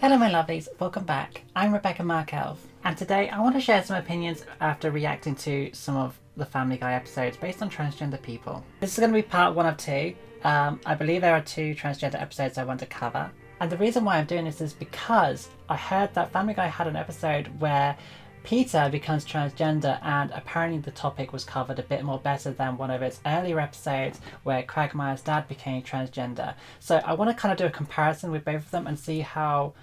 Hello my lovelies, welcome back. I'm Rebecca Markelv, and today I want to share some opinions after reacting to some of the Family Guy episodes based on transgender people. This is going to be part one of two. I believe there are two transgender episodes I want to cover. And the reason why I'm doing this is because I heard that Family Guy had an episode where Peter becomes transgender, and apparently the topic was covered a bit more better than one of its earlier episodes where Quagmire's dad became transgender. So I want to kind of do a comparison with both of them and see how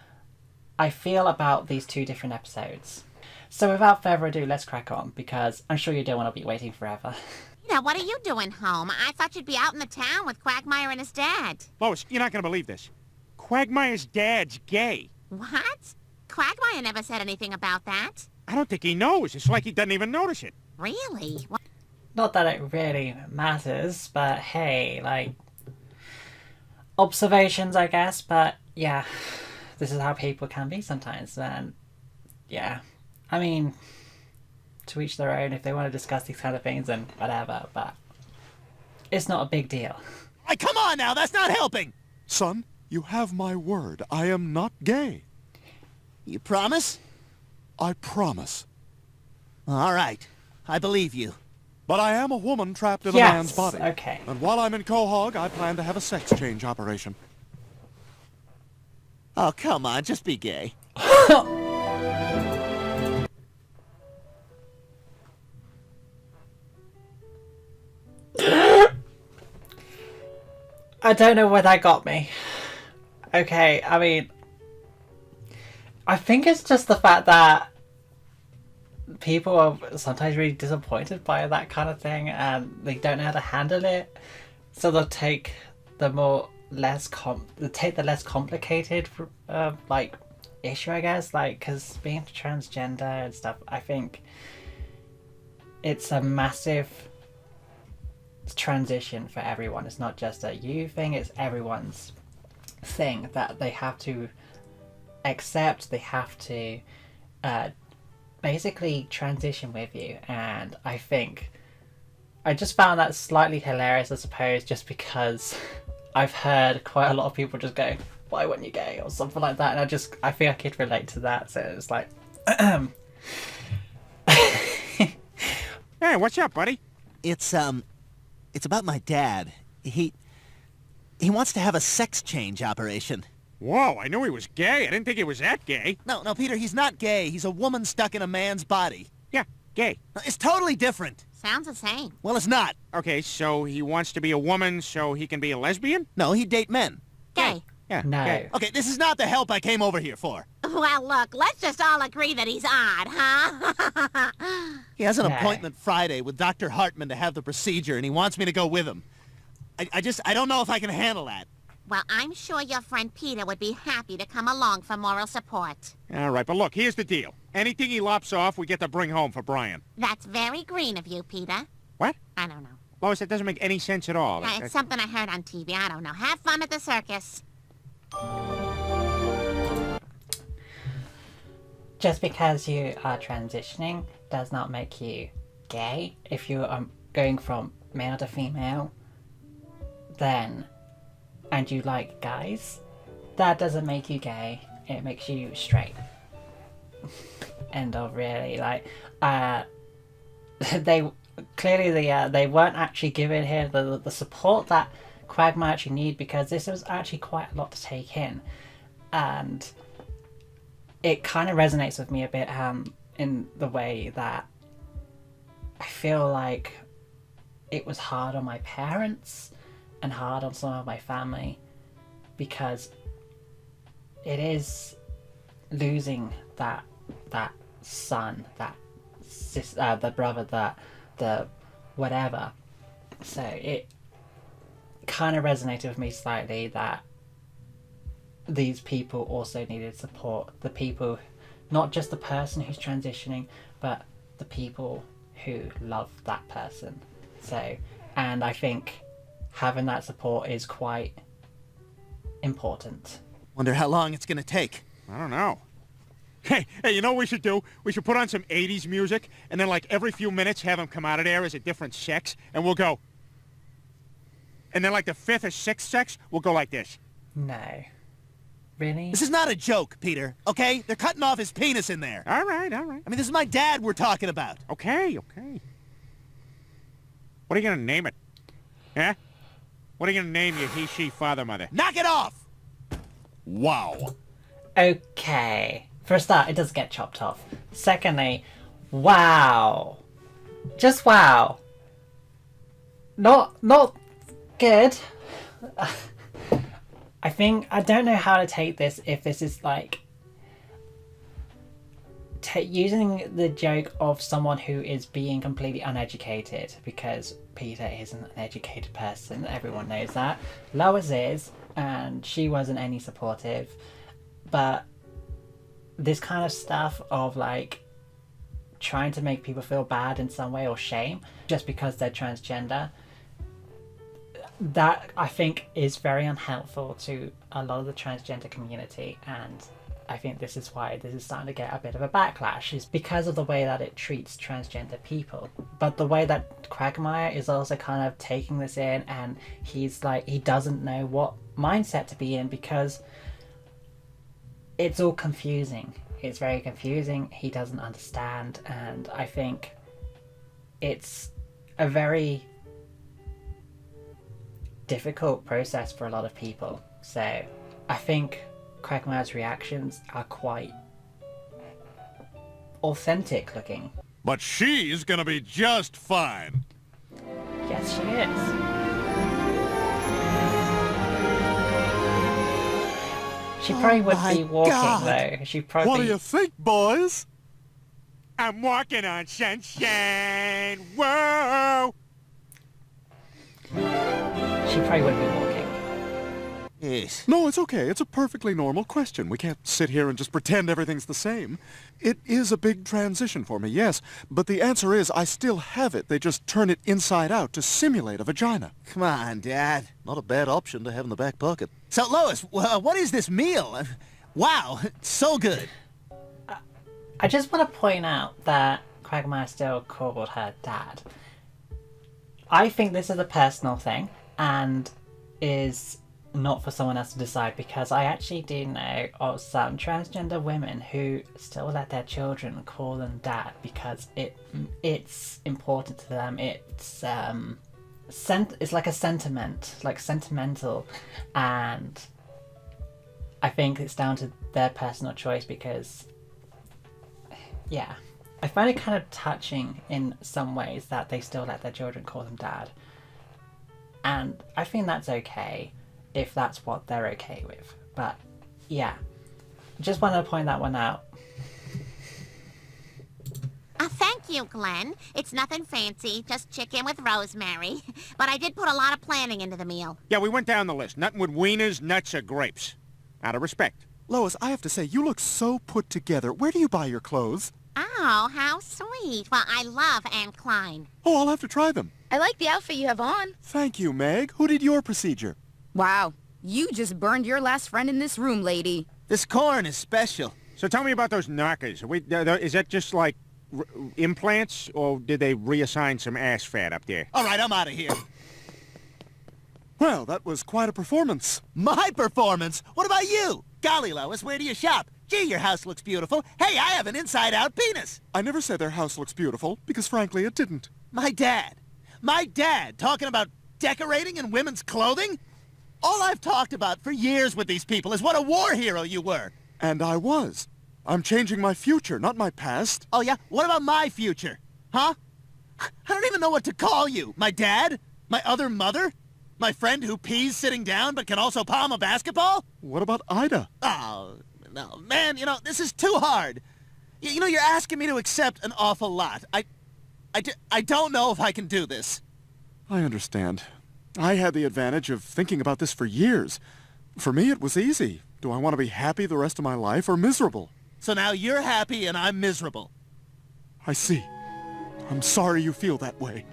I feel about these two different episodes. So without further ado, let's crack on, because I'm sure you don't want to be waiting forever. Now, what are you doing home? I thought you'd be out in the town with Quagmire and his dad. Lois, you're not going to believe this. Quagmire's dad's gay. What? Quagmire never said anything about that. I don't think he knows. It's like he doesn't even notice it. Really? What? Not that it really matters, but hey, like, observations I guess, but yeah, this is how people can be sometimes, and yeah, I mean, to each their own. If they want to discuss these kind of things, then whatever, but it's not a big deal. Hey, come on now, that's not helping! Son, you have my word. I am not gay. You promise? I promise. All right, I believe you. But I am a woman trapped in Yes, a man's body. okay. And while I'm in Quahog, I plan to have a sex change operation. Oh, come on, just be gay. I don't know where that got me. Okay, I mean, I think it's just the fact that people are sometimes really disappointed by that kind of thing, and they don't know how to handle it, so they'll take the less complicated like issue, I guess, like, because being transgender and stuff, I think it's a massive transition for everyone. It's not just a you thing, it's everyone's thing that they have to accept. They have to basically transition with you, and I think I just found that slightly hilarious, I suppose, just because I've heard quite a lot of people just go, why weren't you gay, or something like that, and I feel I could relate to that, so it's like Hey, what's up, buddy? It's about my dad. He wants to have a sex change operation. Whoa, I knew he was gay. I didn't think he was that gay. No, Peter, he's not gay. He's a woman stuck in a man's body. Yeah, gay. It's totally different. Sounds the same. Well, it's not. Okay, so he wants to be a woman so he can be a lesbian? No, he'd date men. Gay. Yeah, no. gay. Okay, this is not the help I came over here for. Well, look, let's just all agree that he's odd, huh? He has an No. appointment Friday with Dr. Hartman to have the procedure, and he wants me to go with him. I don't know if I can handle that. Well, I'm sure your friend Peter would be happy to come along for moral support. All right, but look, here's the deal. Anything he lops off, we get to bring home for Brian. That's very green of you, Peter. What? I don't know. Lois, that doesn't make any sense at all. It's something I heard on TV. I don't know. Have fun at the circus. Just because you are transitioning does not make you gay. If you are going from male to female, then, and you like guys, that doesn't make you gay. It makes you straight. End of, really. Like, they clearly they weren't actually giving him the support that Quagmire actually need, because this was actually quite a lot to take in, and it kind of resonates with me a bit in the way that I feel like it was hard on my parents and hard on some of my family, because it is losing that son, that sister, the brother, the whatever. So it kind of resonated with me slightly that these people also needed support. The people, not just the person who's transitioning, but the people who love that person. So, and I think having that support is quite important. Wonder how long it's gonna take. I don't know. Hey, you know what we should do? We should put on some 80s music, and then like every few minutes have him come out of there as a different sex, and we'll go. And then like the fifth or sixth sex, we'll go like this. No. Really? This is not a joke, Peter, okay? They're cutting off his penis in there. All right, all right. I mean, this is my dad we're talking about. Okay, okay. What are you gonna name it? Huh? What are you gonna name your he, she, father, mother? Knock it off! Wow. Okay. For a start, it does get chopped off. Secondly, wow. Just wow. Not good. I don't know how to take this, if this is like using the joke of someone who is being completely uneducated, because Peter isn't an educated person, everyone knows that. Lois is, and she wasn't any supportive, but this kind of stuff of like trying to make people feel bad in some way or shame just because they're transgender, that I think is very unhelpful to a lot of the transgender community, and I think this is why this is starting to get a bit of a backlash, is because of the way that it treats transgender people. But the way that Quagmire is also kind of taking this in, and he's like, he doesn't know what mindset to be in, because it's all confusing. It's very confusing. He doesn't understand, and I think it's a very difficult process for a lot of people. So I think Quagmire's reactions are quite authentic looking. But she's gonna be just fine. Yes, she is. She probably would my be walking God. though. She probably. What do you think, boys? I'm walking on sunshine. Whoa! She probably would be walking. Yes. No, it's okay. It's a perfectly normal question. We can't sit here and just pretend everything's the same. It is a big transition for me, yes. But the answer is I still have it. They just turn it inside out to simulate a vagina. Come on, Dad. Not a bad option to have in the back pocket. So, Lois, what is this meal? Wow, so good. I just want to point out that Quagmire still called her dad. I think this is a personal thing and is not for someone else to decide, because I actually do know of some transgender women who still let their children call them dad because it's important to them. It's like a sentiment, like sentimental, and I think it's down to their personal choice, because yeah, I find it kind of touching in some ways that they still let their children call them dad, and I think that's okay if that's what they're okay with. But yeah, just wanted to point that one out. Thank you, Glenn. It's nothing fancy, just chicken with rosemary. But I did put a lot of planning into the meal. Yeah, we went down the list. Nothing with wieners, nuts, or grapes. Out of respect. Lois, I have to say, you look so put together. Where do you buy your clothes? Oh, how sweet. Well, I love Anne Klein. Oh, I'll have to try them. I like the outfit you have on. Thank you, Meg. Who did your procedure? Wow, you just burned your last friend in this room, lady. This corn is special. So tell me about those knockers. Is that just like implants, or did they reassign some ass fat up there? All right, I'm out of here. Well, that was quite a performance. My performance? What about you? Golly, Lois, where do you shop? Gee, your house looks beautiful. Hey, I have an inside-out penis. I never said their house looks beautiful, because frankly, it didn't. My dad, talking about decorating in women's clothing? All I've talked about for years with these people is what a war hero you were. And I was. I'm changing my future, not my past. Oh, yeah? What about my future? Huh? I don't even know what to call you. My dad? My other mother? My friend who pees sitting down but can also palm a basketball? What about Ida? Oh, no, man, this is too hard. You're asking me to accept an awful lot. I don't know if I can do this. I understand. I had the advantage of thinking about this for years. For me, it was easy. Do I want to be happy the rest of my life or miserable? So now you're happy and I'm miserable. I see. I'm sorry you feel that way.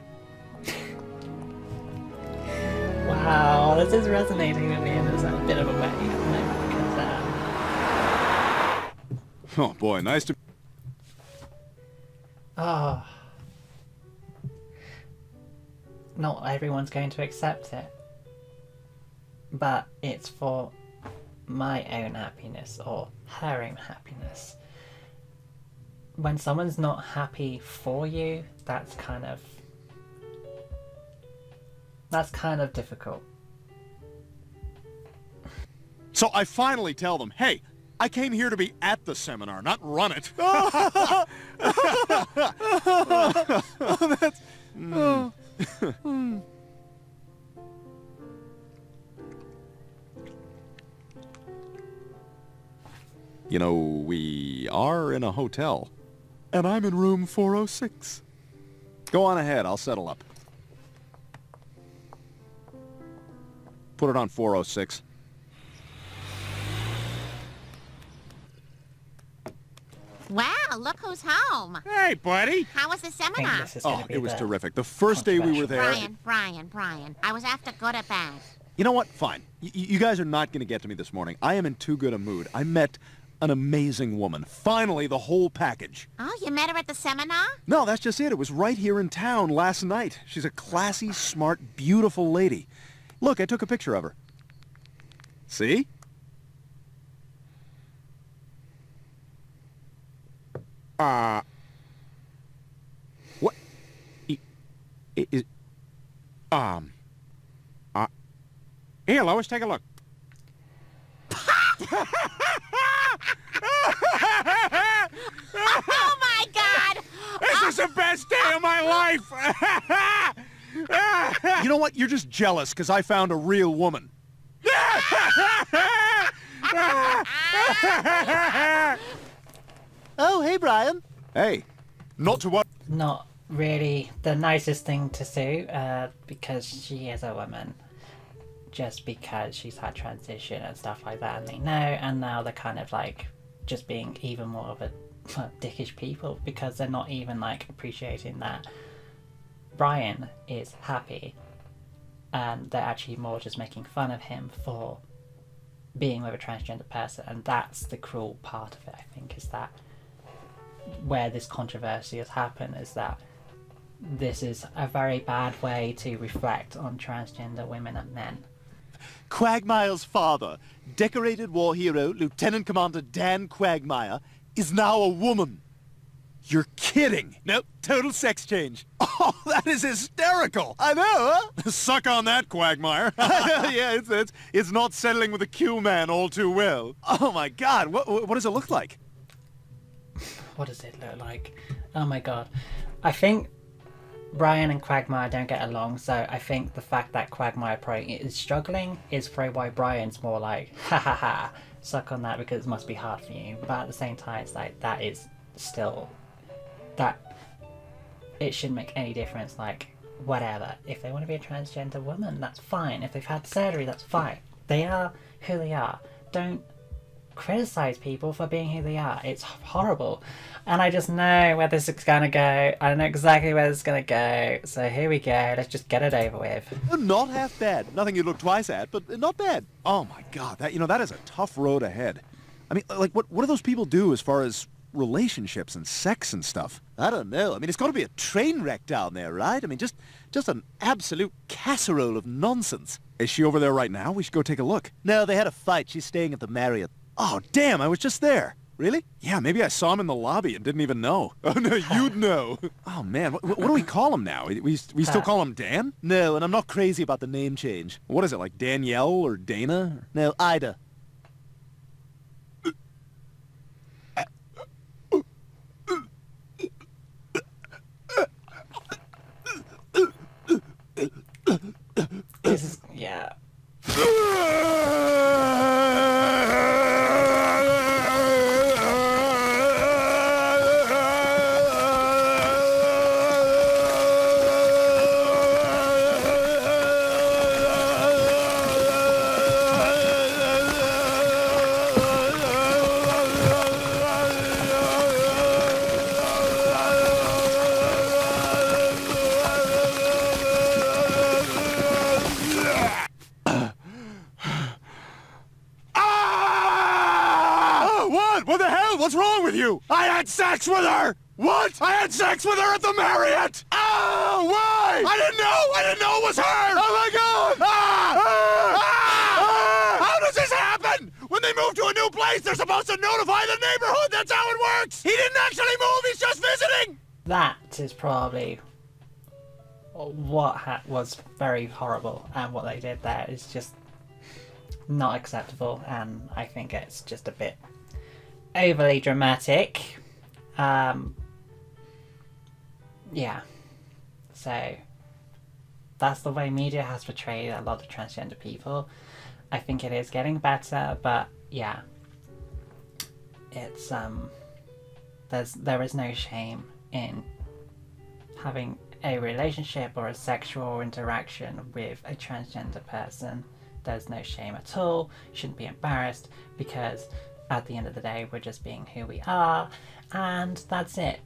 Wow, this is resonating with me in a bit of a way. Because, Oh boy, nice to... oh, not everyone's going to accept it, but it's for my own happiness or her own happiness. When someone's not happy for you, that's kind of difficult. So I finally tell them, hey, I came here to be at the seminar, not run it. You know, we are in a hotel. And I'm in room 406. Go on ahead, I'll settle up. Put it on 406. Wow, look who's home. Hey, buddy. How was the I think seminar? this is going Oh, to be it was the terrific. The first day we were there... Brian. I was after good or bad. You know what? Fine. You guys are not going to get to me this morning. I am in too good a mood. I met an amazing woman. Finally, the whole package. Oh, you met her at the seminar? No, that's just it. It was right here in town last night. She's a classy, smart, beautiful lady. Look, I took a picture of her. See? What? Here, Lois, take a look. Oh, my God! This is the best day of my life! You know what? You're just jealous because I found a real woman. Oh, hey, Brian. Hey, not to what? not really the nicest thing to do, because she is a woman. Just because she's had transition and stuff like that, and they know, and now they're kind of like just being even more of a dickish people because they're not even like appreciating that Brian is happy, and they're actually more just making fun of him for being with a transgender person. And that's the cruel part of it, I think, is that where this controversy has happened, is that this is a very bad way to reflect on transgender women and men. Quagmire's father, decorated war hero Lieutenant Commander Dan Quagmire, is now a woman. You're kidding. Nope, total sex change. Oh, that is hysterical. I know, huh? Suck on that, Quagmire. Yeah, it's not settling with the Q-man all too well. Oh my God, what does it look like? What does it look like? Oh my god. I think Brian and Quagmire don't get along, so I think the fact that Quagmire probably is struggling is probably why Brian's more like, ha ha ha, suck on that because it must be hard for you. But at the same time, it's like, that is still, that it shouldn't make any difference, like, whatever. If they want to be a transgender woman, that's fine. If they've had surgery, that's fine. They are who they are. Don't criticize people for being who they are. It's horrible. And I just know where this is gonna go. I know exactly where this is gonna go. So here we go. Let's just get it over with. Not half bad. Nothing you'd look twice at, but not bad. Oh my God, that is a tough road ahead. I mean, like, what do those people do as far as relationships and sex and stuff? I don't know. I mean, it's got to be a train wreck down there, right? I mean, just an absolute casserole of nonsense. Is she over there right now? We should go take a look. No, they had a fight. She's staying at the Marriott. Oh, damn, I was just there. Really? Yeah, maybe I saw him in the lobby and didn't even know. Oh, no, you'd know. Oh, man, what do we call him now? We still call him Dan? No, and I'm not crazy about the name change. What is it, like Danielle or Dana? No, Ida. This is, yeah. What the hell? What's wrong with you? I had sex with her! What? I had sex with her at the Marriott! Oh, why? I didn't know it was her! Oh my God! How does this happen? When they're supposed to notify the neighborhood! That's how it works! He didn't actually move, he's just visiting! That is probably what was very horrible, and what they did there is just not acceptable, and I think it's just a bit overly dramatic. Yeah, so that's the way media has portrayed a lot of transgender people. I think it is getting better, but yeah, it's there is no shame in having a relationship or a sexual interaction with a transgender person. There's no shame at all. You shouldn't be embarrassed, because at the end of the day we're just being who we are, and that's it.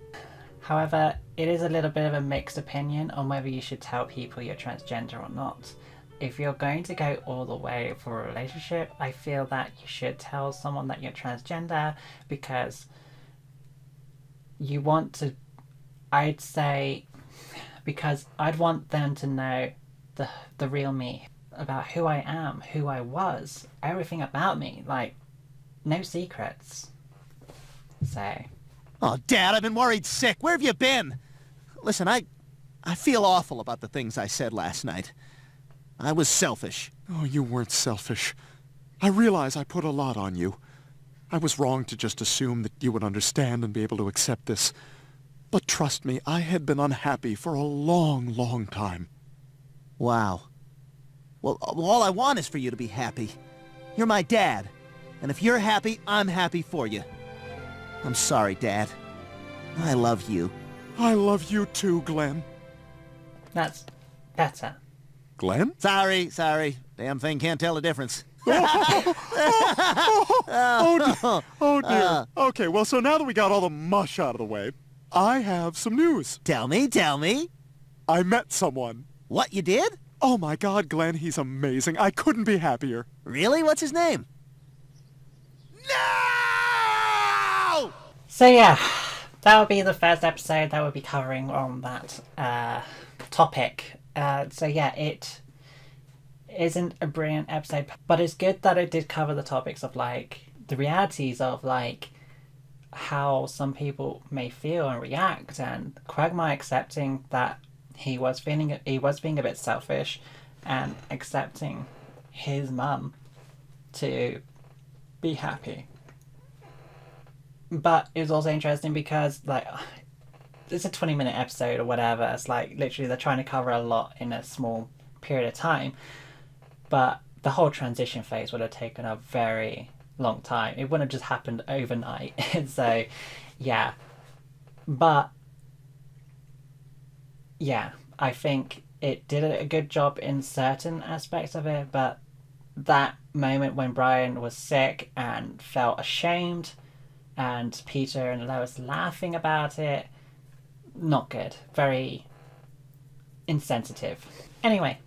However, it is a little bit of a mixed opinion on whether you should tell people you're transgender or not. If you're going to go all the way for a relationship, I feel that you should tell someone that you're transgender, because you want to, I'd say, because I'd want them to know the real me, about who I am, who I was, everything about me, like, no secrets. So... Oh, Dad, I've been worried sick. Where have you been? Listen, I feel awful about the things I said last night. I was selfish. Oh, you weren't selfish. I realize I put a lot on you. I was wrong to just assume that you would understand and be able to accept this. But trust me, I had been unhappy for a long, long time. Wow. Well, all I want is for you to be happy. You're my dad. And if you're happy, I'm happy for you. I'm sorry, Dad. I love you. I love you too, Glenn. that's better. Glenn? Sorry. Damn thing can't tell the difference. Oh dear. Okay, well, so now that we got all the mush out of the way, I have some news. Tell me. I met someone. What, you did? Oh my God, Glenn, he's amazing. I couldn't be happier. Really? What's his name? No! So yeah, that would be the first episode that we'll be covering on that topic. So yeah, it isn't a brilliant episode, but it's good that it did cover the topics of, like, the realities of, like, how some people may feel and react, and Quagmire accepting that he was being a bit selfish, and accepting his mum to be happy. But it was also interesting because, like, it's a 20-minute episode or whatever. It's like, literally, they're trying to cover a lot in a small period of time. But the whole transition phase would have taken a very long time. It wouldn't have just happened overnight. So, yeah. But, yeah, I think it did a good job in certain aspects of it. But that moment when Brian was sick and felt ashamed, and Peter and Lois laughing about it, not good. Very insensitive. Anyway,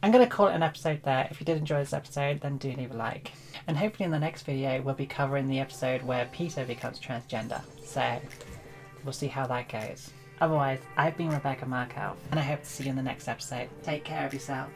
I'm going to call it an episode there. If you did enjoy this episode, then do leave a like. And hopefully in the next video, we'll be covering the episode where Peter becomes transgender. So, we'll see how that goes. Otherwise, I've been Rebecca Markelv, and I hope to see you in the next episode. Take care of yourself.